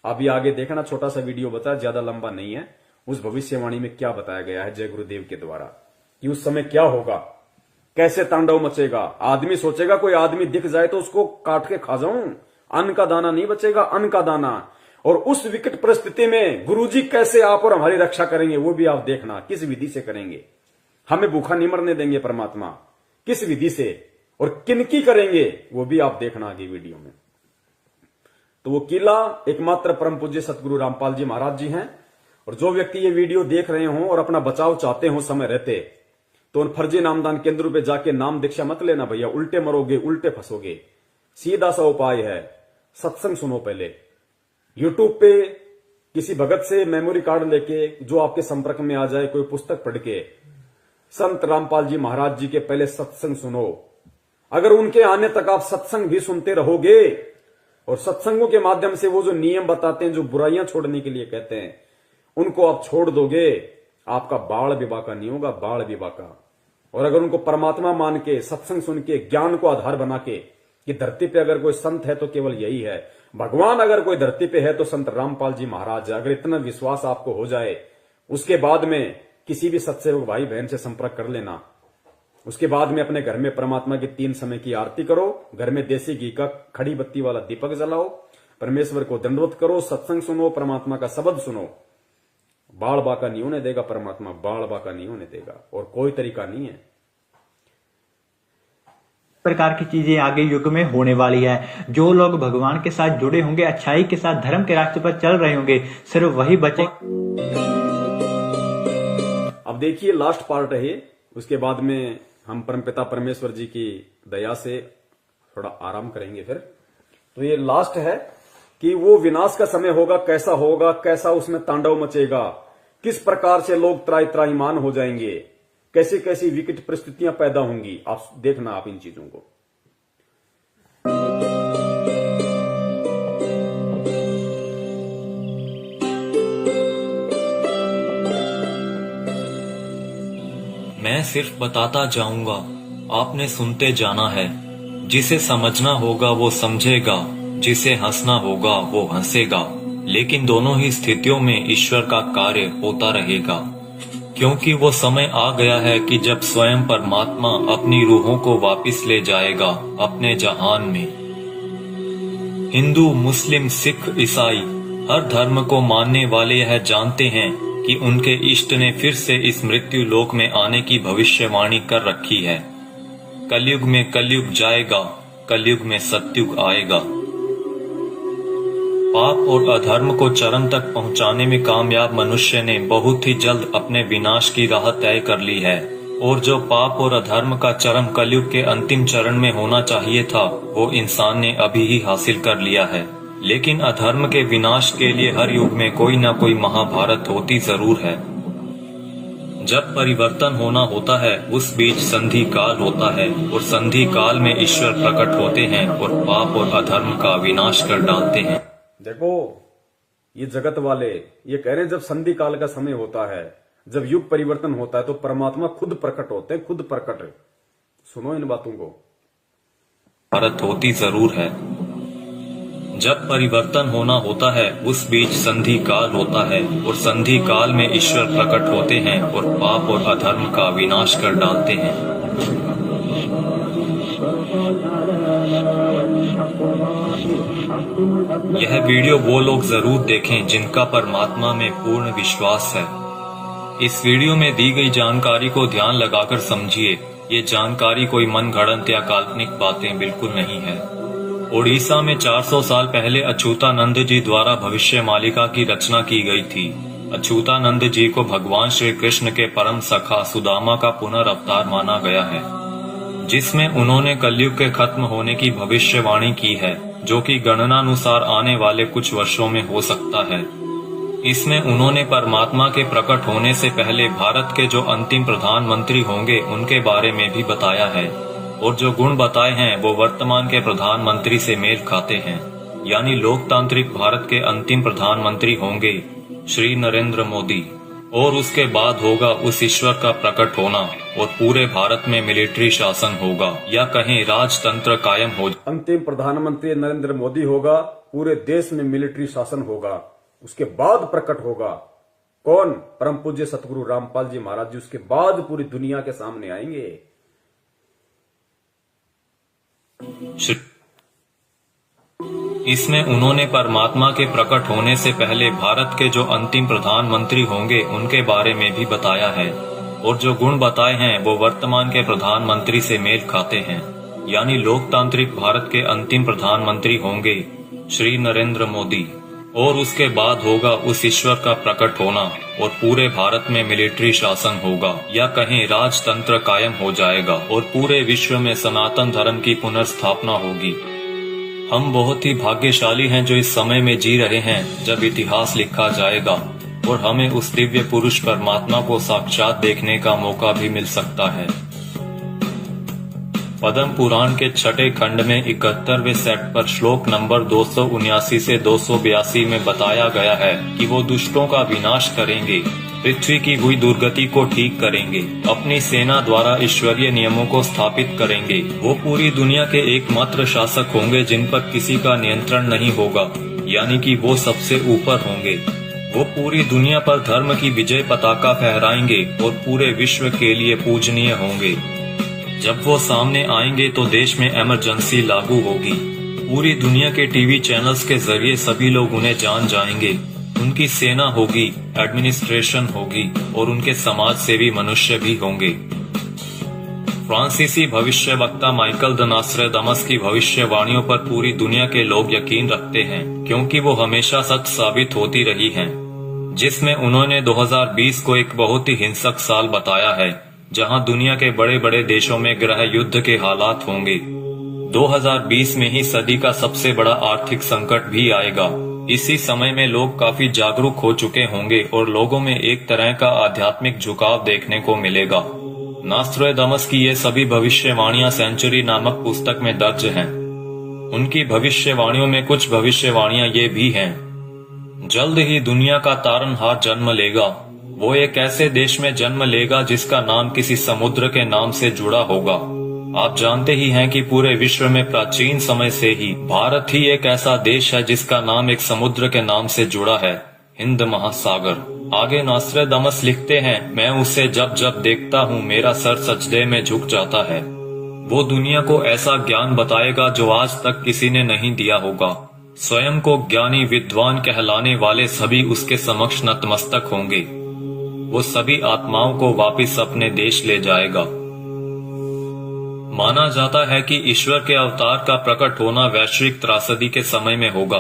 अभी आगे देखना, छोटा सा वीडियो बताया, ज्यादा लंबा नहीं है। उस भविष्यवाणी में क्या बताया गया है जय गुरुदेव के द्वारा कि उस समय क्या होगा, कैसे तांडव मचेगा। आदमी सोचेगा कोई आदमी दिख जाए तो उसको काट के खा जाऊं, अन्न का दाना नहीं बचेगा, अन्न का दाना। और उस विकट परिस्थिति में गुरुजी कैसे आप और हमारी रक्षा करेंगे वो भी आप देखना, किस विधि से करेंगे। हमें भूखा नहीं मरने देंगे परमात्मा, किस विधि से और किनकी करेंगे वो भी आप देखना आगे वीडियो में। तो वो किला एकमात्र परम पूज्य सतगुरु रामपाल जी महाराज जी हैं। और जो व्यक्ति ये वीडियो देख रहे हो और अपना बचाव चाहते हो समय रहते, तो उन फर्जी नामदान केंद्रों पे जाके नाम दीक्षा मत लेना भैया, उल्टे मरोगे, उल्टे फंसोगे। सीधा सा उपाय है, सत्संग सुनो पहले। यूट्यूब पे किसी भगत से मेमोरी कार्ड लेके जो आपके संपर्क में आ जाए, कोई पुस्तक पढ़ के संत रामपाल जी महाराज जी के पहले सत्संग सुनो। अगर उनके आने तक आप सत्संग भी सुनते रहोगे और सत्संगों के माध्यम से वो जो नियम बताते हैं, जो बुराइयां छोड़ने के लिए कहते हैं, उनको आप छोड़ दोगे, आपका बाल विवाह का नहीं होगा, बाल विवाह का। और अगर उनको परमात्मा मान के, सत्संग सुन के, ज्ञान को आधार बना के कि धरती पे अगर कोई संत है तो केवल यही है, भगवान अगर कोई धरती पे है तो संत रामपाल जी महाराज है, अगर इतना विश्वास आपको हो जाए, उसके बाद में किसी भी सत्सेवक भाई बहन से संपर्क कर लेना। उसके बाद में अपने घर में परमात्मा की 3 समय की आरती करो, घर में देसी घी का खड़ी बत्ती वाला दीपक जलाओ, परमेश्वर को दंडवत करो, सत्संग सुनो, परमात्मा का शब्द सुनो। बाल बाका नहीं होने देगा परमात्मा, बाल बाका नहीं होने देगा, और कोई तरीका नहीं है। प्रकार की चीजें आगे युग में होने वाली है। जो लोग भगवान के साथ जुड़े होंगे, अच्छाई के साथ धर्म के रास्ते पर चल रहे होंगे, सिर्फ वही बचे। अब देखिए लास्ट पार्ट है ये, उसके बाद में हम परमपिता परमेश्वर जी की दया से थोड़ा आराम करेंगे फिर। तो ये लास्ट है कि वो विनाश का समय होगा, कैसा होगा, कैसा उसमें तांडव मचेगा, किस प्रकार से लोग त्राहिमाम हो जाएंगे, कैसी कैसी विकट परिस्थितियां पैदा होंगी। आप देखना आप इन चीजों को। मैं सिर्फ बताता जाऊंगा, आपने सुनते जाना है। जिसे समझना होगा वो समझेगा, जिसे हंसना होगा वो हंसेगा। लेकिन दोनों ही स्थितियों में ईश्वर का कार्य होता रहेगा, क्योंकि वो समय आ गया है कि जब स्वयं परमात्मा अपनी रूहों को वापस ले जाएगा अपने जहान में। हिंदू, मुस्लिम, सिख, ईसाई हर धर्म को मानने वाले यह जानते हैं कि उनके इष्ट ने फिर से इस मृत्यु लोक में आने की भविष्यवाणी कर रखी है। कलयुग में कलयुग जाएगा, कलयुग में सतयुग आएगा। पाप और अधर्म को चरम तक पहुंचाने में कामयाब मनुष्य ने बहुत ही जल्द अपने विनाश की राह तय कर ली है। और जो पाप और अधर्म का चरम कलयुग के अंतिम चरण में होना चाहिए था, वो इंसान ने अभी ही हासिल कर लिया है। लेकिन अधर्म के विनाश के लिए हर युग में कोई न कोई महाभारत होती जरूर है। जब परिवर्तन होना होता है उस बीच संधि काल होता है, और संधि काल में ईश्वर प्रकट होते हैं और पाप और अधर्म का विनाश कर डालते हैं। देखो ये जगत वाले ये कह रहे हैं जब संधि काल का समय होता है, जब युग परिवर्तन होता है तो परमात्मा खुद प्रकट होते हैं, खुद प्रकट। सुनो इन बातों को। भारत होती जरूर है। जब परिवर्तन होना होता है उस बीच संधि काल होता है, और संधि काल में ईश्वर प्रकट होते हैं और पाप और अधर्म का विनाश कर डालते हैं। यह वीडियो वो लोग जरूर देखें जिनका परमात्मा में पूर्ण विश्वास है। इस वीडियो में दी गई जानकारी को ध्यान लगाकर समझिए। ये जानकारी कोई मनगढ़ंत या काल्पनिक बातें बिल्कुल नहीं है। ओडिशा में 400 साल पहले अच्युतानंद जी द्वारा भविष्य मालिका की रचना की गई थी। अच्युतानंद जी को भगवान श्री कृष्ण के परम सखा सुदामा का पुनर्अवतार माना गया है, जिसमें उन्होंने कलयुग के खत्म होने की भविष्यवाणी की है, जो कि गणनानुसार आने वाले कुछ वर्षों में हो सकता है। इसमें उन्होंने परमात्मा के प्रकट होने से पहले भारत के जो अंतिम प्रधानमंत्री होंगे उनके बारे में भी बताया है, और जो गुण बताए हैं वो वर्तमान के प्रधानमंत्री से मेल खाते हैं। यानी लोकतांत्रिक भारत के अंतिम प्रधानमंत्री होंगे श्री नरेंद्र मोदी, और उसके बाद होगा उस ईश्वर का प्रकट होना, और पूरे भारत में मिलिट्री शासन होगा, या कहें राजतंत्र कायम हो। अंतिम प्रधानमंत्री नरेंद्र मोदी होगा, पूरे देश में मिलिट्री शासन होगा, उसके बाद प्रकट होगा कौन? परम पूज्य सतगुरु रामपाल जी महाराज जी उसके बाद पूरी दुनिया के सामने आएंगे। इसमें उन्होंने परमात्मा के प्रकट होने से पहले भारत के जो अंतिम प्रधानमंत्री होंगे उनके बारे में भी बताया है, और जो गुण बताए हैं वो वर्तमान के प्रधानमंत्री से मेल खाते हैं। यानी लोकतांत्रिक भारत के अंतिम प्रधानमंत्री होंगे श्री नरेंद्र मोदी, और उसके बाद होगा उस ईश्वर का प्रकट होना, और पूरे भारत में मिलिट्री शासन होगा, या कहें राजतंत्र कायम हो जाएगा, और पूरे विश्व में सनातन धर्म की पुनर्स्थापना होगी। हम बहुत ही भाग्यशाली हैं जो इस समय में जी रहे हैं जब इतिहास लिखा जाएगा और हमें उस दिव्य पुरुष परमात्मा को साक्षात देखने का मौका भी मिल सकता है। पद्म पुराण के छठे खंड में 71वें सेट पर श्लोक नंबर 279 से 282 में बताया गया है कि वो दुष्टों का विनाश करेंगे, पृथ्वी की हुई दुर्गति को ठीक करेंगे, अपनी सेना द्वारा ईश्वरीय नियमों को स्थापित करेंगे। वो पूरी दुनिया के एकमात्र शासक होंगे जिन पर किसी का नियंत्रण नहीं होगा, यानी कि वो सबसे ऊपर होंगे। वो पूरी दुनिया पर धर्म की विजय पताका फहराएंगे और पूरे विश्व के लिए पूजनीय होंगे। जब वो सामने आएंगे तो देश में इमरजेंसी लागू होगी। पूरी दुनिया के टीवी चैनल्स के जरिए सभी लोग उन्हें जान जाएंगे। उनकी सेना होगी, एडमिनिस्ट्रेशन होगी और उनके समाज सेवी मनुष्य भी होंगे। फ्रांसीसी भविष्यवक्ता माइकल द नास्ट्रेदामस की भविष्यवाणियों पर पूरी दुनिया के लोग यकीन रखते हैं, क्योंकि वो हमेशा सच साबित होती रही हैं, जिसमें उन्होंने 2020 को एक बहुत ही हिंसक साल बताया है, जहां दुनिया के बड़े बड़े देशों में गृह युद्ध के हालात होंगे। 2020 में ही सदी का सबसे बड़ा आर्थिक संकट भी आएगा। इसी समय में लोग काफी जागरूक हो चुके होंगे और लोगों में एक तरह का आध्यात्मिक झुकाव देखने को मिलेगा। नास्ट्रेदामस की ये सभी भविष्यवाणियां सेंचुरी नामक पुस्तक में दर्ज हैं। उनकी भविष्यवाणियों में कुछ भविष्यवाणियां ये भी हैं: जल्द ही दुनिया का तारनहार जन्म लेगा। वो एक ऐसे देश में जन्म लेगा जिसका नाम किसी समुद्र के नाम से जुड़ा होगा। आप जानते ही हैं कि पूरे विश्व में प्राचीन समय से ही भारत ही एक ऐसा देश है जिसका नाम एक समुद्र के नाम से जुड़ा है, हिंद महासागर। आगे नास्ट्रेदामस लिखते हैं, मैं उसे जब जब देखता हूँ मेरा सर सजदे में झुक जाता है। वो दुनिया को ऐसा ज्ञान बताएगा जो आज तक किसी ने नहीं दिया होगा। स्वयं को ज्ञानी विद्वान कहलाने वाले सभी उसके समक्ष नतमस्तक होंगे। वो सभी आत्माओं को वापस अपने देश ले जाएगा। माना जाता है कि ईश्वर के अवतार का प्रकट होना वैश्विक त्रासदी के समय में होगा।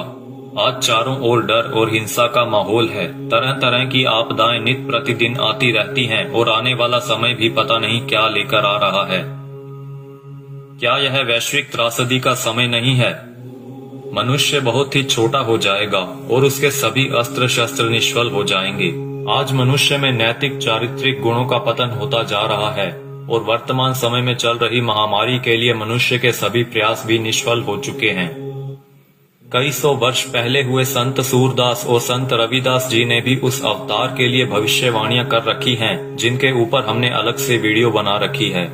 आज चारों ओर डर और हिंसा का माहौल है। तरह तरह की आपदाएं नित प्रतिदिन आती रहती हैं और आने वाला समय भी पता नहीं क्या लेकर आ रहा है। क्या यह वैश्विक त्रासदी का समय नहीं है? मनुष्य बहुत ही छोटा हो जाएगा और उसके सभी अस्त्र शस्त्र निष्फल हो जाएंगे। आज मनुष्य में नैतिक चारित्रिक गुणों का पतन होता जा रहा है और वर्तमान समय में चल रही महामारी के लिए मनुष्य के सभी प्रयास भी निष्फल हो चुके हैं। कई सौ वर्ष पहले हुए संत सूरदास और संत रविदास जी ने भी उस अवतार के लिए भविष्यवाणियां कर रखी हैं, जिनके ऊपर हमने अलग से वीडियो बना रखी है।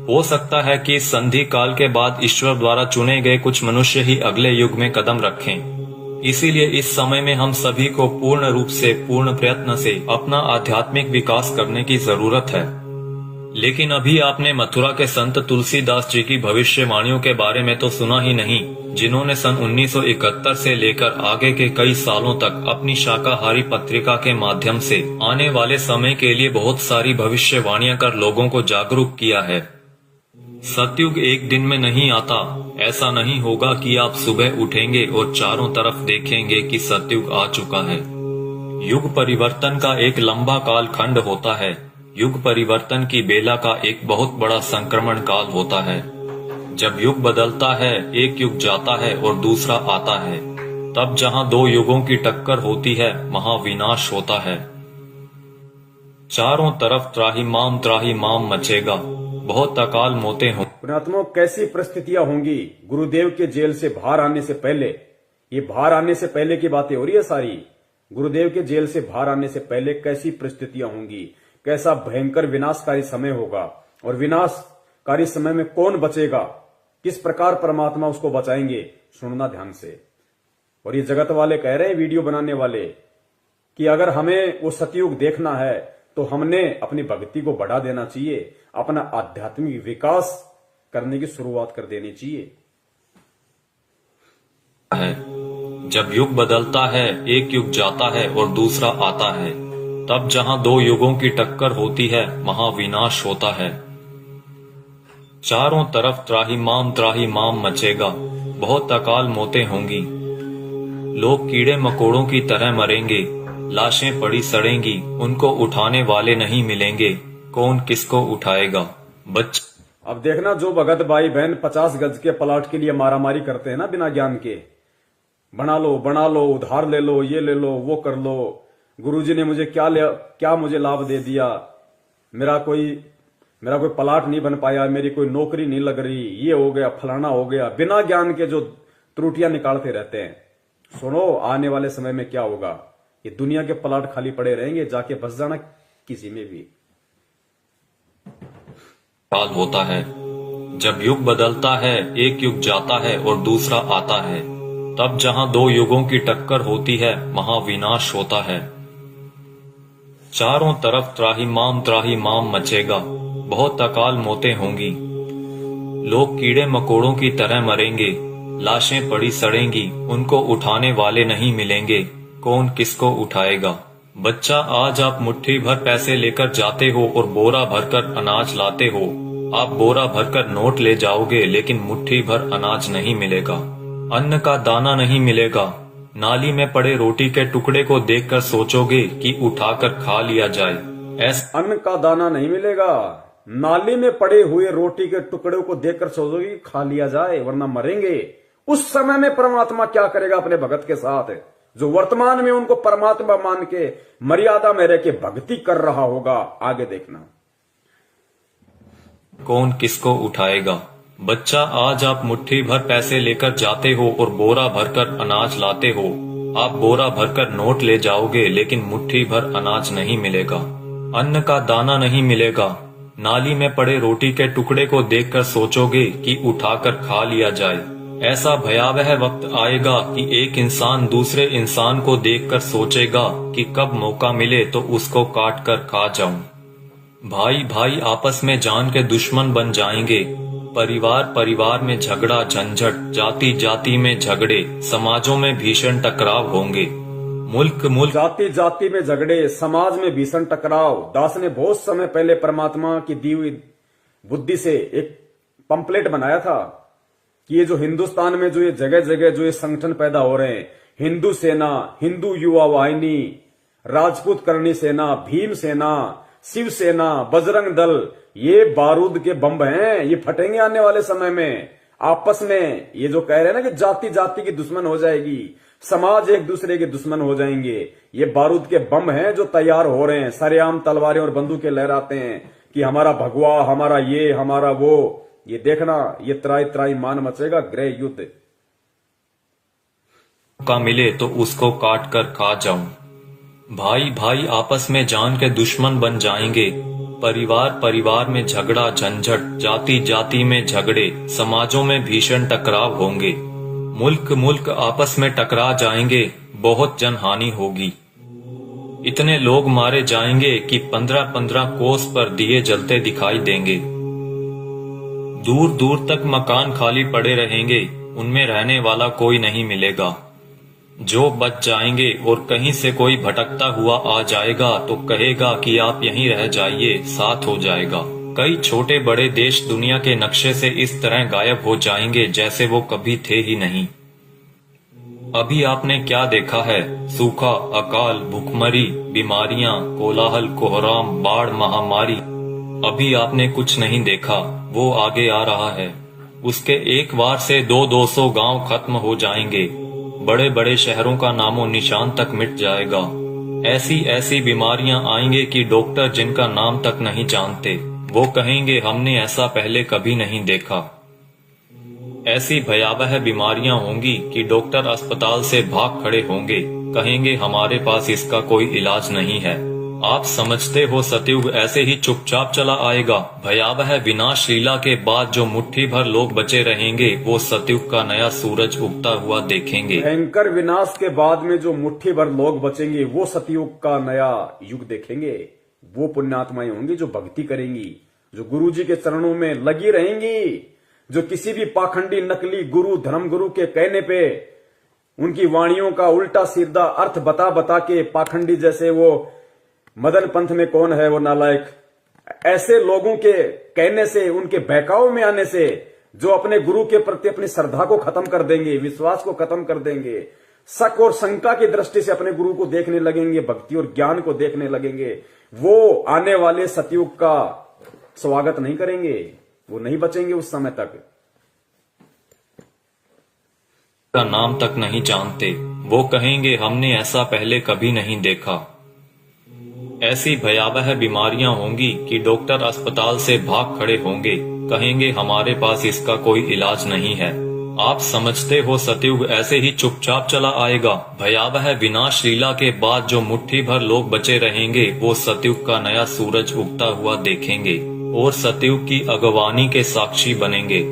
हो सकता है कि इस संधि काल के बाद ईश्वर द्वारा चुने गए कुछ मनुष्य ही अगले युग में कदम रखें। इसीलिए इस समय में हम सभी को पूर्ण रूप से, पूर्ण प्रयत्न से अपना आध्यात्मिक विकास करने की जरूरत है। लेकिन अभी आपने मथुरा के संत तुलसीदास जी की भविष्यवाणियों के बारे में तो सुना ही नहीं, जिन्होंने सन 1971 से लेकर आगे के कई सालों तक अपनी शाकाहारी पत्रिका के माध्यम से आने वाले समय के लिए बहुत सारी भविष्यवाणियां कर लोगों को जागरूक किया है। सतयुग एक दिन में नहीं आता। ऐसा नहीं होगा कि आप सुबह उठेंगे और चारों तरफ देखेंगे कि सतयुग आ चुका है। युग परिवर्तन का एक लंबा काल खंड होता है। युग परिवर्तन की बेला का एक बहुत बड़ा संक्रमण काल होता है। जब युग बदलता है, एक युग जाता है और दूसरा आता है। तब जहां दो युगों की टक्कर होती है, महाविनाश होता है। चारों तरफ त्राहिमाम मचेगा। बहुत अकाल मौतें हों। पुण्यात्माओं, कैसी परिस्थितियां होंगी गुरुदेव के जेल से बाहर आने से पहले? ये बाहर आने से पहले की बातें हो रही है सारी। गुरुदेव के जेल से बाहर आने से पहले कैसी परिस्थितियां होंगी, कैसा भयंकर विनाशकारी समय होगा, और विनाशकारी समय में कौन बचेगा, किस प्रकार परमात्मा उसको बचाएंगे, सुनना ध्यान से। और ये जगत वाले कह रहे हैं, वीडियो बनाने वाले, कि अगर हमें वो सतयुग देखना है तो हमने अपनी भक्ति को बढ़ा देना चाहिए, अपना आध्यात्मिक विकास करने की शुरुआत कर देनी चाहिए। जब युग बदलता है, एक युग जाता है और दूसरा आता है, तब जहां दो युगों की टक्कर होती है, वहां विनाश होता है। चारों तरफ त्राहिमाम मचेगा, बहुत अकाल मौतें होंगी। लोग कीड़े मकोड़ों की तरह मरेंगे, लाशें पड़ी सड़ेंगी, उनको उठाने वाले नहीं मिलेंगे, कौन किसको उठाएगा। अब देखना, जो भगत भाई बहन 50 गज के प्लाट के लिए मारामारी करते हैं ना बिना ज्ञान के, बना लो, उधार ले लो, ये ले लो, वो कर लो, गुरुजी ने मुझे क्या मुझे लाभ दे दिया, मेरा कोई प्लाट नहीं बन पाया, मेरी कोई नौकरी नहीं लग रही, ये हो गया, फलाना हो गया, बिना ज्ञान के जो त्रुटियां निकालते रहते हैं। सुनो, आने वाले समय में क्या होगा, ये दुनिया के प्लाट खाली पड़े रहेंगे, जाके बस जाना किसी में भी। काल होता है, जब युग बदलता है, एक युग जाता है और दूसरा आता है, तब जहां दो युगों की टक्कर होती है, वहां विनाश होता है। चारों तरफ त्राहिमाम मचेगा, बहुत अकाल मौतें होंगी। लोग कीड़े मकोड़ों की तरह मरेंगे, लाशें पड़ी सड़ेंगी, उनको उठाने वाले नहीं मिलेंगे, कौन किसको उठाएगा। बच्चा, आज आप मुट्ठी भर पैसे लेकर जाते हो और बोरा भरकर अनाज लाते हो। आप बोरा भरकर नोट ले जाओगे, लेकिन मुट्ठी भर अनाज नहीं मिलेगा, अन्न का दाना नहीं मिलेगा। नाली में पड़े रोटी के टुकड़े को देखकर सोचोगे कि उठाकर खा लिया जाए। अन्न का दाना नहीं मिलेगा, नाली में पड़े हुए रोटी के टुकड़े को देखकर सोचोगे कि खा लिया जाए, वरना मरेंगे। उस समय में परमात्मा क्या करेगा अपने भगत के साथ, जो वर्तमान में उनको परमात्मा मान के मर्यादा में रह के भक्ति कर रहा होगा। आगे देखना, कौन किसको उठाएगा। बच्चा, आज आप मुट्ठी भर पैसे लेकर जाते हो और बोरा भरकर अनाज लाते हो। आप बोरा भरकर नोट ले जाओगे, लेकिन मुट्ठी भर अनाज नहीं मिलेगा, अन्न का दाना नहीं मिलेगा। नाली में पड़े रोटी के टुकड़े को देखकर सोचोगे कि उठाकर खा लिया जाए। ऐसा भयावह वक्त आएगा कि एक इंसान दूसरे इंसान को देखकर सोचेगा कि कब मौका मिले तो उसको काट कर खा जाऊं। भाई भाई आपस में जान के दुश्मन बन जाएंगे, परिवार में झगड़ा झंझट, जाति जाति में झगड़े, समाजों में भीषण टकराव होंगे। मुल्क जाति में झगड़े, समाज में भीषण टकराव। दास ने बहुत समय पहले परमात्मा की दी हुई बुद्धि से एक पंपलेट बनाया था कि ये जो हिंदुस्तान में जो ये जगह जगह जो ये संगठन पैदा हो रहे हैं, हिंदू सेना, हिंदू युवा वाहिनी, राजपूत करणी सेना, भीम सेना, शिव सेना, बजरंग दल, ये बारूद के बम हैं, ये फटेंगे आने वाले समय में। आपस में ये जो कह रहे हैं ना कि जाति जाति की दुश्मन हो जाएगी, समाज एक दूसरे के दुश्मन हो जाएंगे, ये बारूद के बम हैं जो तैयार हो रहे हैं। सरेआम तलवारें और बंदूकें लहराते हैं कि हमारा भगवा, हमारा ये, हमारा वो। ये देखना, ये त्राई मान मचेगा, गृह युद्ध। का मिले तो उसको काट कर खा जाऊं। भाई भाई आपस में जान के दुश्मन बन जाएंगे, परिवार में झगड़ा झंझट, जाति जाति में झगड़े, समाजों में भीषण टकराव होंगे। मुल्क आपस में टकरा जाएंगे, बहुत जनहानि होगी। इतने लोग मारे जाएंगे कि 15-15 कोस पर दिए जलते दिखाई देंगे। दूर दूर तक मकान खाली पड़े रहेंगे, उनमें रहने वाला कोई नहीं मिलेगा। जो बच जाएंगे और कहीं से कोई भटकता हुआ आ जाएगा तो कहेगा कि आप यहीं रह जाइए, साथ हो जाएगा। कई छोटे बड़े देश दुनिया के नक्शे से इस तरह गायब हो जाएंगे जैसे वो कभी थे ही नहीं। अभी आपने क्या देखा है? सूखा, अकाल, भूखमरी, बीमारियां, कोलाहल, कोहराम, बाढ़, महामारी। अभी आपने कुछ नहीं देखा, वो आगे आ रहा है। उसके एक वार से 200-200 गांव खत्म हो जाएंगे। बड़े बड़े शहरों का नामो निशान तक मिट जाएगा। ऐसी बीमारियां आएंगे कि डॉक्टर जिनका नाम तक नहीं जानते, वो कहेंगे हमने ऐसा पहले कभी नहीं देखा। ऐसी भयावह बीमारियां होंगी कि डॉक्टर अस्पताल से भाग खड़े होंगे, कहेंगे हमारे पास इसका कोई इलाज नहीं है। आप समझते हो सतयुग ऐसे ही चुपचाप चला आएगा? भयावह विनाश लीला के बाद जो मुट्ठी भर लोग बचे रहेंगे वो सतयुग का नया सूरज उगता हुआ देखेंगे। भयंकर विनाश के बाद में जो मुट्ठी भर लोग बचेंगे वो सतयुग का नया युग देखेंगे। वो पुण्यात्माएं होंगी जो भक्ति करेंगी, जो गुरु जी के चरणों में लगी रहेंगी, जो किसी भी पाखंडी नकली गुरु धर्म गुरु के कहने पे उनकी वाणियों का उल्टा सीधा अर्थ बता बता के पाखंडी, जैसे वो मदन पंथ में कौन है वो नालायक, ऐसे लोगों के कहने से, उनके बहकाव में आने से जो अपने गुरु के प्रति अपनी श्रद्धा को खत्म कर देंगे, विश्वास को खत्म कर देंगे, शक और शंका की दृष्टि से अपने गुरु को देखने लगेंगे, भक्ति और ज्ञान को देखने लगेंगे, वो आने वाले सतयुग का स्वागत नहीं करेंगे, वो नहीं बचेंगे उस समय तक। का नाम तक नहीं जानते, वो कहेंगे हमने ऐसा पहले कभी नहीं देखा। ऐसी भयावह बीमारियां होंगी कि डॉक्टर अस्पताल से भाग खड़े होंगे, कहेंगे हमारे पास इसका कोई इलाज नहीं है। आप समझते हो सतयुग ऐसे ही चुपचाप चला आएगा? भयावह विनाश लीला के बाद जो मुट्ठी भर लोग बचे रहेंगे वो सतयुग का नया सूरज उगता हुआ देखेंगे और सतयुग की अगवानी के साक्षी बनेंगे।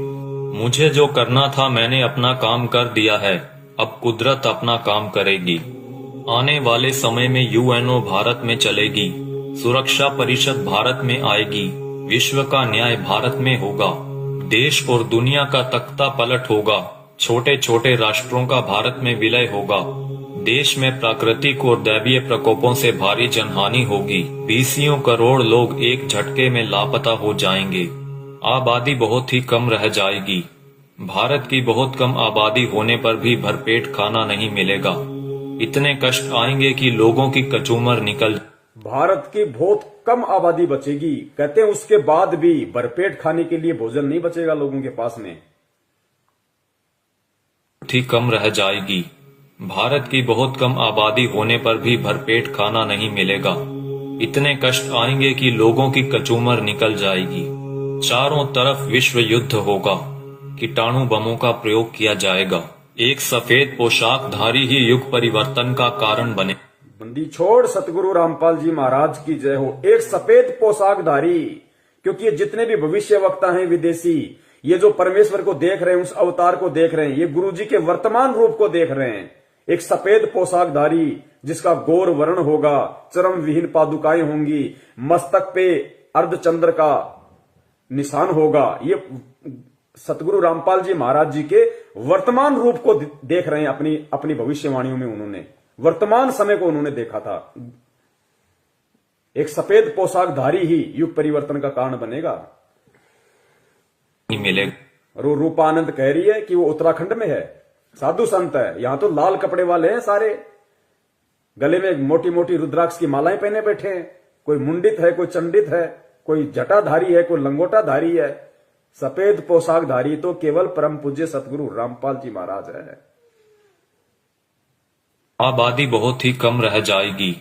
मुझे जो करना था मैंने अपना काम कर दिया है, अब कुदरत अपना काम करेगी। आने वाले समय में यूएनओ भारत में चलेगी, सुरक्षा परिषद भारत में आएगी, विश्व का न्याय भारत में होगा, देश और दुनिया का तख्ता पलट होगा, छोटे छोटे राष्ट्रों का भारत में विलय होगा, देश में प्राकृतिक और दैवीय प्रकोपों से भारी जनहानि होगी, 20 करोड़ लोग एक झटके में लापता हो जाएंगे, आबादी बहुत ही कम रह जाएगी। भारत की बहुत कम आबादी होने पर भी भरपेट खाना नहीं मिलेगा, इतने कष्ट आएंगे कि लोगों की कचूमर निकल। भारत की बहुत कम आबादी बचेगी, कहते हैं उसके बाद भी भरपेट खाने के लिए भोजन नहीं बचेगा लोगों के पास में, ठीक कम रह जाएगी। भारत की बहुत कम आबादी होने पर भी भरपेट खाना नहीं मिलेगा, इतने कष्ट आएंगे कि लोगों की कचूमर निकल जाएगी। चारों तरफ विश्व युद्ध होगा, कीटाणु बमों का प्रयोग किया जाएगा, एक सफेद पोशाकधारी ही युग परिवर्तन का कारण बने। बंदी छोड़ सतगुरु रामपाल जी महाराज की जय हो। एक सफेद पोशाकधारी, क्योंकि ये जितने भी भविष्य वक्ता हैं विदेशी, ये जो परमेश्वर को देख रहे हैं, उस अवतार को देख रहे हैं, ये गुरु जी के वर्तमान रूप को देख रहे हैं। एक सफेद पोशाकधारी जिसका गौर वर्ण होगा, चरम विहीन पादुकाएं होंगी, मस्तक पे अर्धचंद्र का निशान होगा, ये सतगुरु रामपाल जी महाराज जी के वर्तमान रूप को देख रहे हैं। अपनी भविष्यवाणियों में उन्होंने वर्तमान समय को उन्होंने देखा था। एक सफेद पोशाकधारी ही युग परिवर्तन का कारण बनेगा। मिलेगा। और रूपानंद कह रही है कि वो उत्तराखंड में है, साधु संत है। यहां तो लाल कपड़े वाले हैं सारे, गले में मोटी मोटी रुद्राक्ष की मालाएं पहने बैठे हैं। कोई मुंडित है, कोई चंडित है, कोई जटाधारी है, कोई लंगोटाधारी है। सफेद पोशाकधारी तो केवल परम पूज्य सतगुरु रामपाल जी महाराज है। आबादी बहुत ही कम रह जाएगी।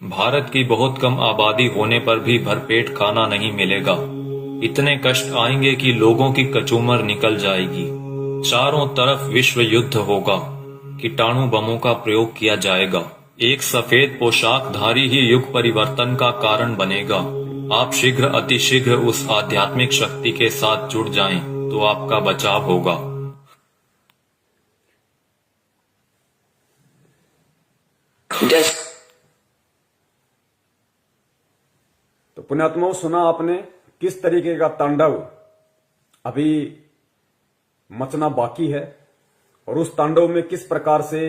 भारत की बहुत कम आबादी होने पर भी भरपेट खाना नहीं मिलेगा, इतने कष्ट आएंगे कि लोगों की कचूमर निकल जाएगी। चारों तरफ विश्व युद्ध होगा, कीटाणु बमों का प्रयोग किया जाएगा, एक सफेद पोशाकधारी ही युग परिवर्तन का कारण बनेगा। आप शीघ्र अतिशीघ्र उस आध्यात्मिक शक्ति के साथ जुड़ जाएं तो आपका बचाव होगा। तो पुण्यात्माओं, सुना आपने किस तरीके का तांडव अभी मचना बाकी है, और उस तांडव में किस प्रकार से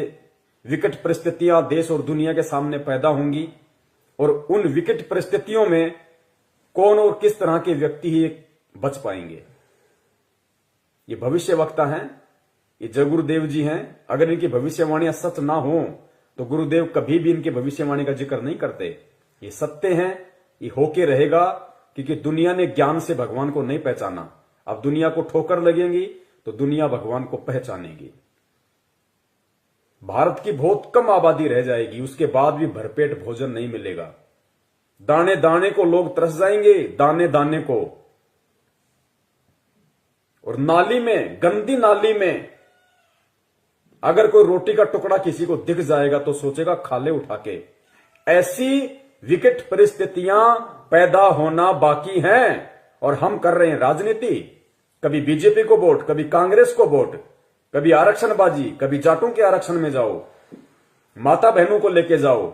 विकट परिस्थितियां देश और दुनिया के सामने पैदा होंगी, और उन विकट परिस्थितियों में कौन और किस तरह के व्यक्ति ही बच पाएंगे। ये भविष्य वक्ता हैं, ये जय गुरुदेव जी हैं। अगर इनकी भविष्यवाणियां सच ना हो तो गुरुदेव कभी भी इनकी भविष्यवाणी का जिक्र नहीं करते। ये सत्य हैं, ये होके रहेगा, क्योंकि दुनिया ने ज्ञान से भगवान को नहीं पहचाना। अब दुनिया को ठोकर लगेंगी तो दुनिया भगवान को पहचानेगी। भारत की बहुत कम आबादी रह जाएगी, उसके बाद भी भरपेट भोजन नहीं मिलेगा। दाने दाने को लोग तरस जाएंगे, दाने दाने को। और नाली में, गंदी नाली में अगर कोई रोटी का टुकड़ा किसी को दिख जाएगा तो सोचेगा खा ले उठा के। ऐसी विकट परिस्थितियां पैदा होना बाकी हैं और हम कर रहे हैं राजनीति। कभी बीजेपी को वोट, कभी कांग्रेस को वोट, कभी आरक्षणबाजी, कभी जाटों के आरक्षण में जाओ, माता बहनों को लेके जाओ,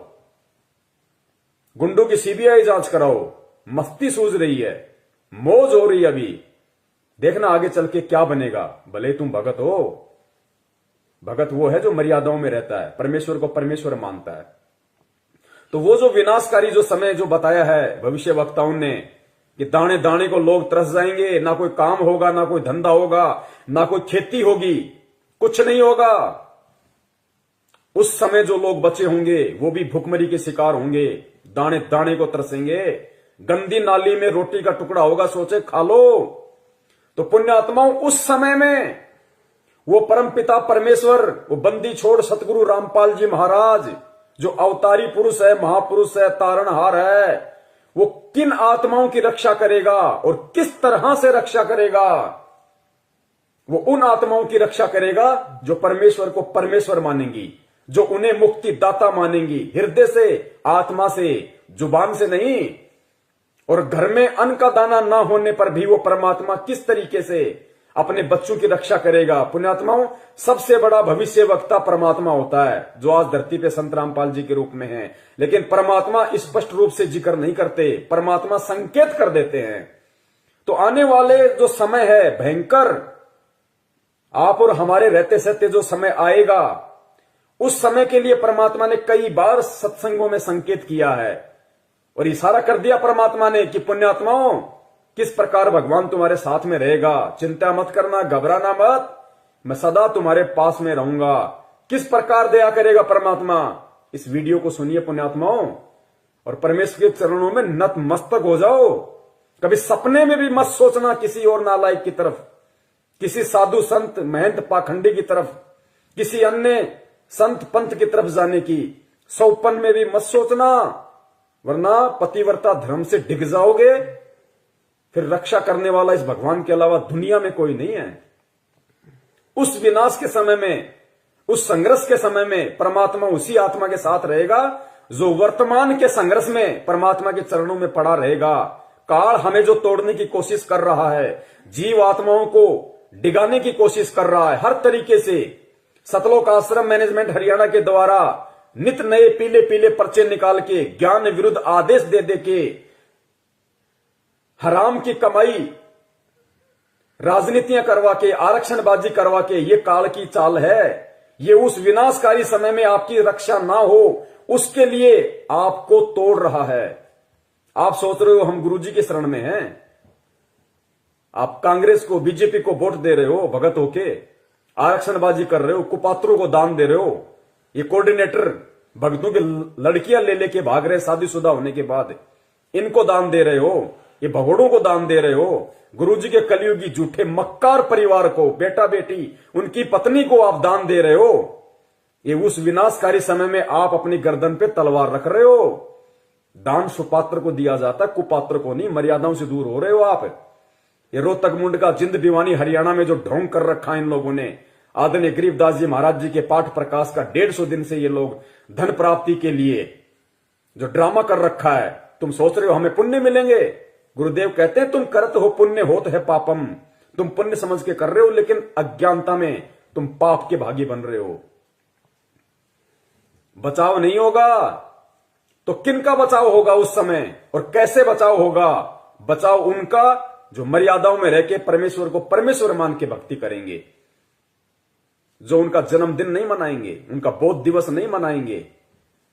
गुंडों की सीबीआई जांच कराओ। मस्ती सूझ रही है, मौज हो रही है। अभी देखना आगे चल के क्या बनेगा। भले तुम भगत हो, भगत वो है जो मर्यादाओं में रहता है, परमेश्वर को परमेश्वर मानता है। तो वो जो विनाशकारी जो समय जो बताया है भविष्य वक्ताओं ने कि दाने दाने को लोग तरस जाएंगे, ना कोई काम होगा, ना कोई धंधा होगा, ना कोई खेती होगी, कुछ नहीं होगा। उस समय जो लोग बचे होंगे वो भी भुखमरी के शिकार होंगे, दाने दाने को तरसेंगे। गंदी नाली में रोटी का टुकड़ा होगा, सोचे खा लो। तो पुण्य आत्माओं, उस समय में वो परम पिता परमेश्वर, वो बंदी छोड़ सतगुरु रामपाल जी महाराज जो अवतारी पुरुष है, महापुरुष है, तारणहार है, वो किन आत्माओं की रक्षा करेगा और किस तरह से रक्षा करेगा। वो उन आत्माओं की रक्षा करेगा जो परमेश्वर को परमेश्वर मानेंगी, जो उन्हें मुक्ति दाता मानेंगी, हृदय से, आत्मा से, जुबान से नहीं। और घर में अन्न का दाना ना होने पर भी वो परमात्मा किस तरीके से अपने बच्चों की रक्षा करेगा। पुण्यात्माओं, सबसे बड़ा भविष्य वक्ता परमात्मा होता है, जो आज धरती पे संत रामपाल जी के रूप में है। लेकिन परमात्मा स्पष्ट रूप से जिक्र नहीं करते, परमात्मा संकेत कर देते हैं। तो आने वाले जो समय है भयंकर, आप और हमारे रहते सहते जो समय आएगा, उस समय के लिए परमात्मा ने कई बार सत्संगों में संकेत किया है और इशारा कर दिया परमात्मा ने कि पुण्यात्माओं, किस प्रकार भगवान तुम्हारे साथ में रहेगा, चिंता मत करना, घबराना मत, मैं सदा तुम्हारे पास में रहूंगा। किस प्रकार दया करेगा परमात्मा, इस वीडियो को सुनिए पुण्यात्माओं, और परमेश्वर के चरणों में नतमस्तक हो जाओ। कभी सपने में भी मत सोचना किसी और नालायक की तरफ, किसी साधु संत महंत पाखंडी की तरफ, किसी अन्य संत पंथ की तरफ जाने की सौपन में भी मत सोचना, वरना पतिव्रता धर्म से डिग जाओगे। फिर रक्षा करने वाला इस भगवान के अलावा दुनिया में कोई नहीं है। उस विनाश के समय में, उस संघर्ष के समय में परमात्मा उसी आत्मा के साथ रहेगा जो वर्तमान के संघर्ष में परमात्मा के चरणों में पड़ा रहेगा। काल हमें जो तोड़ने की कोशिश कर रहा है, जीव आत्माओं को डिगाने की कोशिश कर रहा है हर तरीके से, सतलोक आश्रम मैनेजमेंट हरियाणा के द्वारा नित नए पीले पीले पर्चे निकाल के, ज्ञान विरुद्ध आदेश दे दे के, हराम की कमाई, राजनीतियां करवा के, आरक्षणबाजी करवा के, ये काल की चाल है। ये उस विनाशकारी समय में आपकी रक्षा ना हो उसके लिए आपको तोड़ रहा है। आप सोच रहे हो हम गुरुजी की शरण में हैं, आप कांग्रेस को, बीजेपी को वोट दे रहे हो, भगत होके आरक्षणबाजी कर रहे हो, कुपात्रों को दान दे रहे हो, ये कोऑर्डिनेटर भक्तों की लड़कियां ले लेके भाग रहे शादीशुदा होने के बाद, इनको दान दे रहे हो, ये भगोड़ों को दान दे रहे हो, गुरुजी के कलयुगी झूठे मक्कार परिवार को, बेटा बेटी, उनकी पत्नी को आप दान दे रहे हो। ये उस विनाशकारी समय में आप अपनी गर्दन पे तलवार रख रहे हो। दान सुपात्र को दिया जाता, कुपात्र को नहीं। मर्यादाओं से दूर हो रहे हो आप। ये रोहतक मुंड का जिंद दीवानी हरियाणा में जो ढोंग कर रखा है इन लोगों ने, आदरणीय गरीबदास जी महाराज जी के पाठ प्रकाश का 150 दिन से ये लोग धन प्राप्ति के लिए जो ड्रामा कर रखा है। तुम सोच रहे हो हमें पुण्य मिलेंगे, गुरुदेव कहते हैं तुम करत हो पुण्य होत है पापम। तुम पुण्य समझ के कर रहे हो, लेकिन अज्ञानता में तुम पाप के भागी बन रहे हो। बचाव नहीं होगा तो किनका बचाव होगा उस समय, और कैसे बचाव होगा? बचाव उनका जो मर्यादाओं में रह के परमेश्वर को परमेश्वर मान के भक्ति करेंगे, जो उनका जन्मदिन नहीं मनाएंगे, उनका बौद्ध दिवस नहीं मनाएंगे,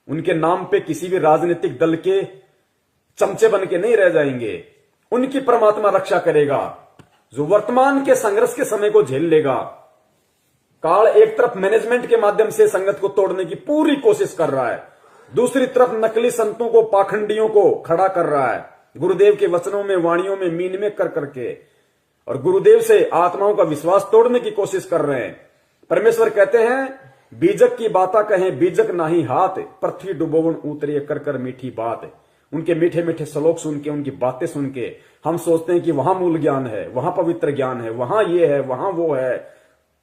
उनके नाम पे किसी भी राजनीतिक दल के चमचे बन के नहीं रह जाएंगे। उनकी परमात्मा रक्षा करेगा जो वर्तमान के संघर्ष के समय को झेल लेगा। काल एक तरफ मैनेजमेंट के माध्यम से संगत को तोड़ने की पूरी कोशिश कर रहा है, दूसरी तरफ नकली संतों को, पाखंडियों को खड़ा कर रहा है, गुरुदेव के वचनों में, वाणियों में मीन में कर करके, और गुरुदेव से आत्माओं का विश्वास तोड़ने की कोशिश कर रहे हैं। परमेश्वर कहते हैं बीजक की बाता कहें बीजक नाही हाथ, पृथ्वी डुबोवन उतरे कर कर मीठी बात। उनके मीठे मीठे श्लोक सुन के, उनकी बातें सुन के हम सोचते हैं कि वहां मूल ज्ञान है, वहां पवित्र ज्ञान है, वहां ये है, वहां वो है।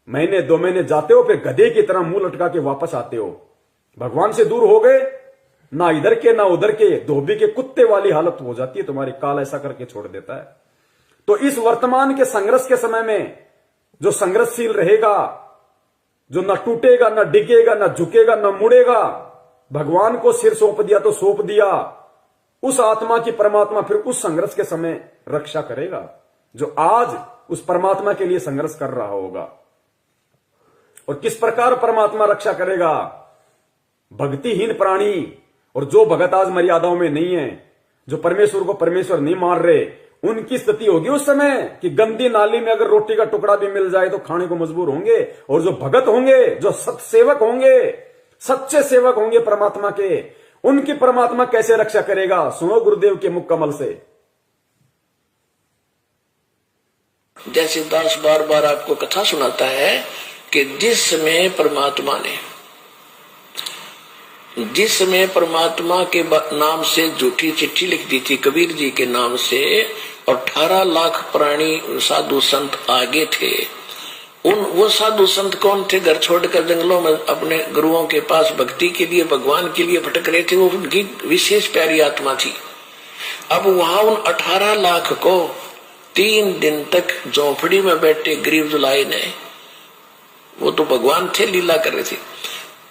महीने 2 महीने जाते हो, फिर गधे की तरह मुंह लटका के वापस आते हो। भगवान से दूर हो गए ना इधर के ना उधर के, धोबी के कुत्ते वाली हालत हो जाती है तुम्हारी। काल ऐसा करके छोड़ देता है। तो इस वर्तमान के संघर्ष के समय में जो संघर्षशील रहेगा, जो न टूटेगा, न डिगेगा, न झुकेगा, न मुड़ेगा, भगवान को सिर सौंप दिया तो सौंप दिया, उस आत्मा की परमात्मा फिर उस संघर्ष के समय रक्षा करेगा, जो आज उस परमात्मा के लिए संघर्ष कर रहा होगा। और किस प्रकार परमात्मा रक्षा करेगा? भक्तिहीन प्राणी और जो भगत आज मर्यादाओं में नहीं है, जो परमेश्वर को परमेश्वर नहीं मान रहे, उनकी स्थिति होगी उस समय कि गंदी नाली में अगर रोटी का टुकड़ा भी मिल जाए तो खाने को मजबूर होंगे। और जो भगत होंगे, जो सत्सेवक होंगे, सच्चे सेवक होंगे परमात्मा के, उनकी परमात्मा कैसे रक्षा करेगा? सुनो गुरुदेव के मुख कमल से। जैसे दास बार बार आपको कथा सुनाता है कि जिस समय परमात्मा के नाम से झूठी चिट्ठी लिख दी थी कबीर जी के नाम से, और 18 लाख प्राणी साधु संत आगे थे। वो साधु संत कौन थे? घर छोड़कर जंगलों में अपने गुरुओं के पास भक्ति के लिए, भगवान के लिए भटक रहे थे। वो उनकी विशेष प्यारी आत्मा थी। अब वहां उन 18 लाख को 3 दिन तक झोंपड़ी में बैठे गरीब जुलाई ने, वो तो भगवान थे, लीला कर रहे थे,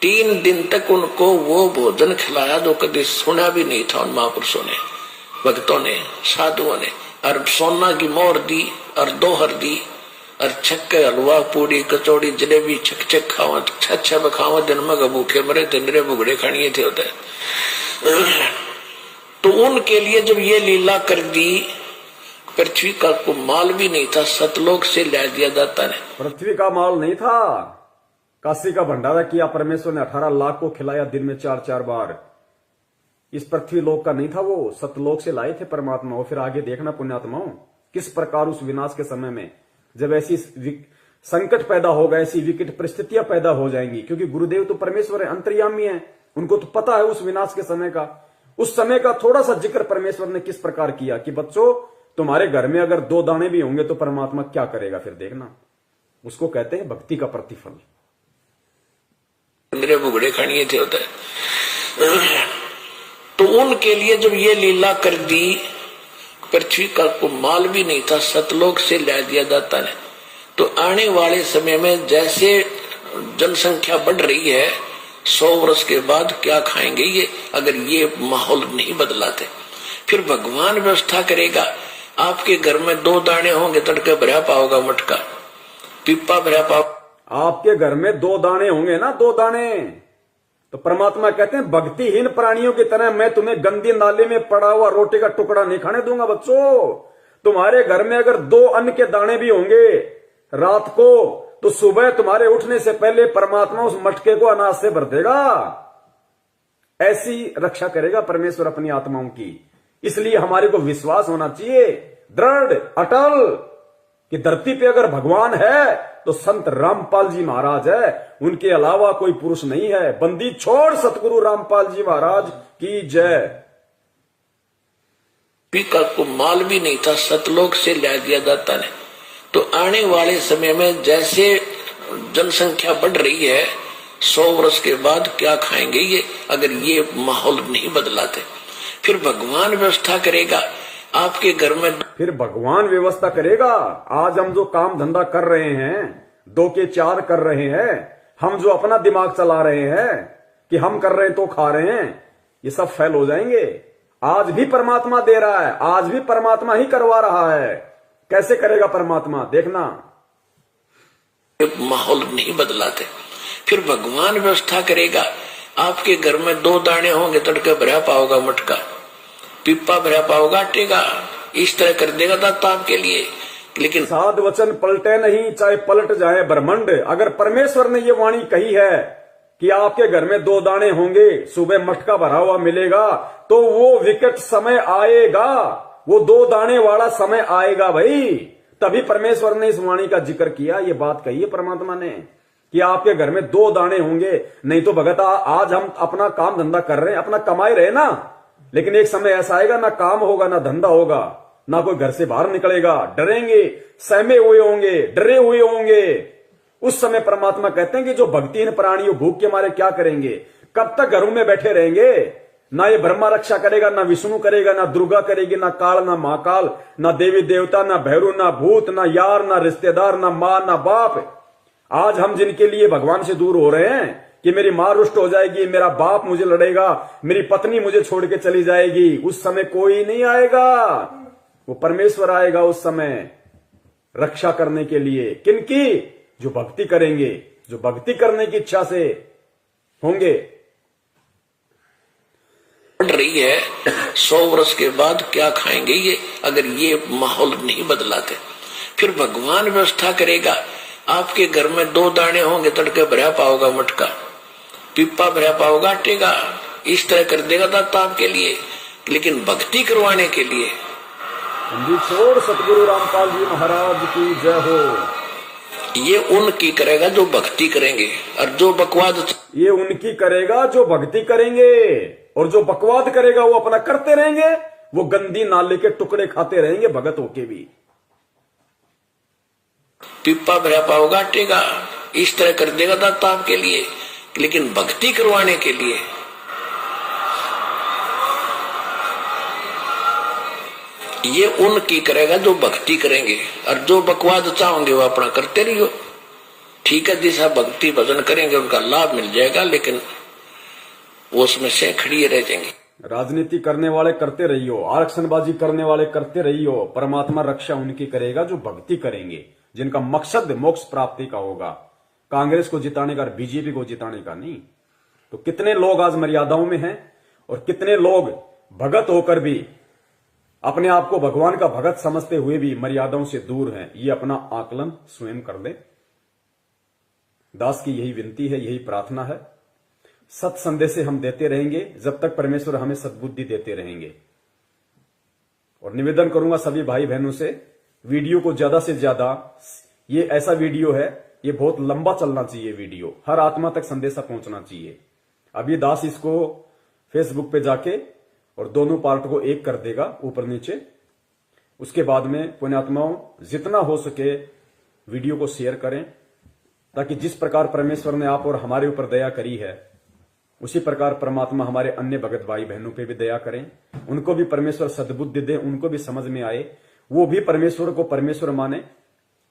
3 दिन तक उनको वो भोजन खिलाया जो कभी सुना भी नहीं था उन महापुरुषों ने, भक्तों ने, साधुओं ने। और सोना की मोहर दी और दोहर दी और छक्के हलवा पूड़ी कचौड़ी जलेबी छक खावत छा बखावत दिन में भूखे मरे थे, मेरे भुगड़े खानिए थे होते। तो उनके लिए जब ये लीला कर दी, पृथ्वी का को माल भी नहीं था, सतलोक से ला दिया जाता ने। पृथ्वी का माल नहीं था, काशी का भंडारा किया परमेश्वर ने, 18 लाख को खिलाया दिन में 4-4 बार। इस पृथ्वी लोक का नहीं था, वो सतलोक से लाए थे परमात्मा। और फिर आगे देखना पुण्यात्माओं, किस प्रकार उस विनाश के समय में जब ऐसी संकट पैदा होगा, ऐसी विकट परिस्थितियां पैदा हो जाएंगी, क्योंकि गुरुदेव तो परमेश्वर है, अंतर्यामी है, उनको तो पता है उस विनाश के समय का। उस समय का थोड़ा सा जिक्र परमेश्वर ने किस प्रकार किया कि बच्चों, तुम्हारे घर में अगर 2 दाने भी होंगे तो परमात्मा क्या करेगा, फिर देखना। उसको कहते हैं भक्ति का प्रतिफल। मेरे भुगड़े खानिए थे होता है। तो उनके लिए जब ये लीला कर दी, पृथ्वी का को माल भी नहीं था, सतलोक से ला दिया जाता ने। तो आने वाले समय में जैसे जनसंख्या बढ़ रही है, 100 वर्ष के बाद क्या खाएंगे ये, अगर ये माहौल नहीं बदलाते? फिर भगवान व्यवस्था करेगा। आपके घर में 2 दाने होंगे, तड़के भरा पाओगा मटका, पिप्पा भरा पाओ। आपके घर में 2 दाने होंगे ना, 2 दाने। तो परमात्मा कहते हैं भक्तिहीन प्राणियों की तरह मैं तुम्हें गंदी नाले में पड़ा हुआ रोटी का टुकड़ा नहीं खाने दूंगा। बच्चों, तुम्हारे घर में अगर 2 अन्न के दाने भी होंगे रात को, तो सुबह तुम्हारे उठने से पहले परमात्मा उस मटके को अनाज से भर देगा। ऐसी रक्षा करेगा परमेश्वर अपनी आत्माओं की। इसलिए हमारे को विश्वास होना चाहिए दृढ़ अटल कि धरती पे अगर भगवान है तो संत रामपाल जी महाराज है, उनके अलावा कोई पुरुष नहीं है। बंदी छोड़ सतगुरु रामपाल जी महाराज की जय। पिका को माल भी नहीं था, सतलोक से ला दिया जाता ने। तो आने वाले समय में जैसे जनसंख्या बढ़ रही है, 100 वर्ष के बाद क्या खाएंगे ये, अगर ये माहौल नहीं बदलाते? फिर भगवान व्यवस्था करेगा। आपके घर में फिर भगवान व्यवस्था करेगा। आज हम जो काम धंधा कर रहे हैं, 2 के 4 कर रहे हैं, हम जो अपना दिमाग चला रहे हैं कि हम कर रहे हैं तो खा रहे हैं, ये सब फेल हो जाएंगे। आज भी परमात्मा दे रहा है, आज भी परमात्मा ही करवा रहा है। कैसे करेगा परमात्मा, देखना। माहौल नहीं बदलाते, फिर भगवान व्यवस्था करेगा। आपके घर में 2 दाने होंगे, तड़के भरा पाओगा मटका, पिप्पा भरा पाओगा आटेगा। इस तरह कर देगा दाता आपके लिए। लेकिन साध वचन पलटे नहीं, चाहे पलट जाए ब्रह्मांड। अगर परमेश्वर ने ये वाणी कही है कि आपके घर में 2 दाने होंगे, सुबह मटका भरा हुआ मिलेगा, तो वो विकट समय आएगा, वो 2 दाने वाला समय आएगा भाई। तभी परमेश्वर ने इस वाणी का जिक्र किया। ये बात कही है परमात्मा ने कि आपके घर में 2 दाने होंगे। नहीं तो भगत आज हम अपना काम धंधा कर रहे हैं, अपना कमाई रहे ना, लेकिन एक समय ऐसा आएगा ना काम होगा, ना धंधा होगा, ना कोई घर से बाहर निकलेगा। डरेंगे, सहमे हुए होंगे, डरे हुए होंगे। उस समय परमात्मा कहते हैं कि जो भक्तिहीन प्राणी भूख के मारे क्या करेंगे, कब तक घरों में बैठे रहेंगे, ना ये ब्रह्मा रक्षा करेगा, ना विष्णु करेगा, ना दुर्गा करेगी, ना काल, ना महाकाल, ना देवी देवता, ना भैरू, ना भूत, ना यार, ना रिश्तेदार, ना मां, ना बाप। आज हम जिनके लिए भगवान से दूर हो रहे हैं कि मेरी मां रुष्ट हो जाएगी, मेरा बाप मुझे लड़ेगा, मेरी पत्नी मुझे छोड़ के चली जाएगी, उस समय कोई नहीं आएगा, वो परमेश्वर आएगा उस समय रक्षा करने के लिए। किनकी? जो भक्ति करेंगे, जो भक्ति करने की इच्छा से होंगे। बढ़ रही है 100 वर्ष के बाद क्या खाएंगे ये, अगर ये माहौल नहीं बदलाते। फिर भगवान व्यवस्था करेगा, आपके घर में 2 दाने होंगे, तड़के भरा पाओगा मटका, पिप्पा भरा पाओगा आटे का, इस तरह कर देगा दाता आपके लिए। लेकिन भक्ति करवाने के लिए छोड़ सतगुरु रामपाल जी महाराज की जय हो। ये उनकी करेगा जो भक्ति करेंगे, और जो बकवाद ये उनकी करेगा जो भक्ति करेंगे, और जो बकवाद करेगा वो अपना करते रहेंगे, वो गंदी नाले के टुकड़े खाते रहेंगे भगत होके भी। पिप्पा भरा पाओगा आटे का, इस तरह कर देगा दाता आपके लिए। लेकिन भक्ति करवाने के लिए ये उनकी करेगा जो भक्ति करेंगे, और जो बकवाद चाहोगे वो अपना करते रहियो। ठीक है, जैसा भक्ति भजन करेंगे उनका लाभ मिल जाएगा, लेकिन वो उसमें से खड़ी रह जाएंगे। राजनीति करने वाले करते रहियो, आरक्षणबाजी करने वाले करते रहियो, परमात्मा रक्षा उनकी करेगा जो भक्ति करेंगे, जिनका मकसद मोक्ष प्राप्ति का होगा, कांग्रेस को जिताने का और बीजेपी को जिताने का नहीं। तो कितने लोग आज मर्यादाओं में हैं, और कितने लोग भगत होकर भी अपने आप को भगवान का भगत समझते हुए भी मर्यादाओं से दूर हैं। ये अपना आकलन स्वयं कर ले। दास की यही विनती है, यही प्रार्थना है। सत संदेश हम देते रहेंगे जब तक परमेश्वर हमें सद्बुद्धि देते रहेंगे। और निवेदन करूंगा सभी भाई बहनों से, वीडियो को ज्यादा से ज्यादा, ये ऐसा वीडियो है, ये बहुत लंबा चलना चाहिए वीडियो, हर आत्मा तक संदेशा पहुंचना चाहिए। अभी दास इसको फेसबुक पे जाके और दोनों पार्ट को एक कर देगा ऊपर नीचे। उसके बाद में पुण्यात्माओं जितना हो सके वीडियो को शेयर करें, ताकि जिस प्रकार परमेश्वर ने आप और हमारे ऊपर दया करी है, उसी प्रकार परमात्मा हमारे अन्य भगत भाई बहनों पे भी दया करें, उनको भी परमेश्वर सद्बुद्धि दे, उनको भी समझ में आए, वो भी परमेश्वर को परमेश्वर माने।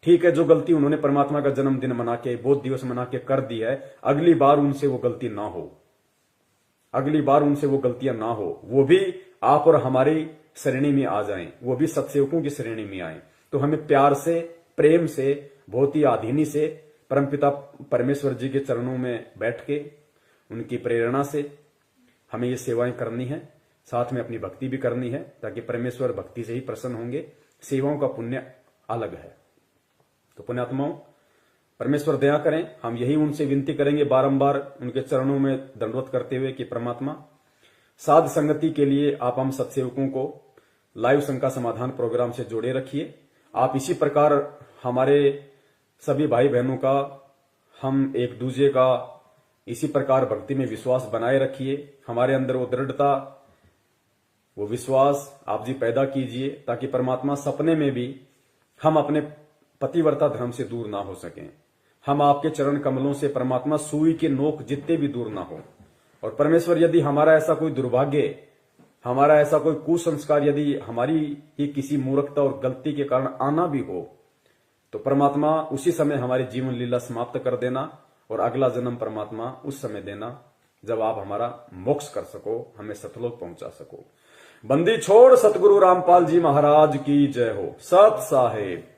ठीक है, जो गलती उन्होंने परमात्मा का जन्मदिन मना के, बोध दिवस मना के कर दी है, अगली बार उनसे वो गलती ना हो, अगली बार उनसे वो गलतियां ना हो, वो भी आप और हमारी श्रेणी में आ जाएं, वो भी सत्सेवकों की श्रेणी में आए। तो हमें प्यार से, प्रेम से, बहुत ही आधीनी से परमपिता परमेश्वर जी के चरणों में बैठ के उनकी प्रेरणा से हमें ये सेवाएं करनी है, साथ में अपनी भक्ति भी करनी है, ताकि परमेश्वर भक्ति से ही प्रसन्न होंगे। सेवाओं का पुण्य अलग है। तो पुण्यात्माओं, परमेश्वर दया करें, हम यही उनसे विनती करेंगे बारंबार उनके चरणों में दंडवत करते हुए कि परमात्मा साध संगति के लिए आप हम सत्सेवकों को लाइव शंका समाधान प्रोग्राम से जोड़े रखिए। आप इसी प्रकार हमारे सभी भाई बहनों का, हम एक दूसरे का इसी प्रकार भक्ति में विश्वास बनाए रखिए। हमारे अंदर वो दृढ़ता, वो विश्वास आप जी पैदा कीजिए, ताकि परमात्मा सपने में भी हम अपने पतिव्रता धर्म से दूर ना हो सकें। हम आपके चरण कमलों से परमात्मा सुई के नोक जितने भी दूर ना हो। और परमेश्वर यदि हमारा ऐसा कोई दुर्भाग्य, हमारा ऐसा कोई कुसंस्कार यदि हमारी ही किसी मूर्खता और गलती के कारण आना भी हो, तो परमात्मा उसी समय हमारी जीवन लीला समाप्त कर देना, और अगला जन्म परमात्मा उस समय देना जब आप हमारा मोक्ष कर सको, हमें सतलोक पहुंचा सको। बंदी छोड़ सतगुरु रामपाल जी महाराज की जय हो। सत साहेब।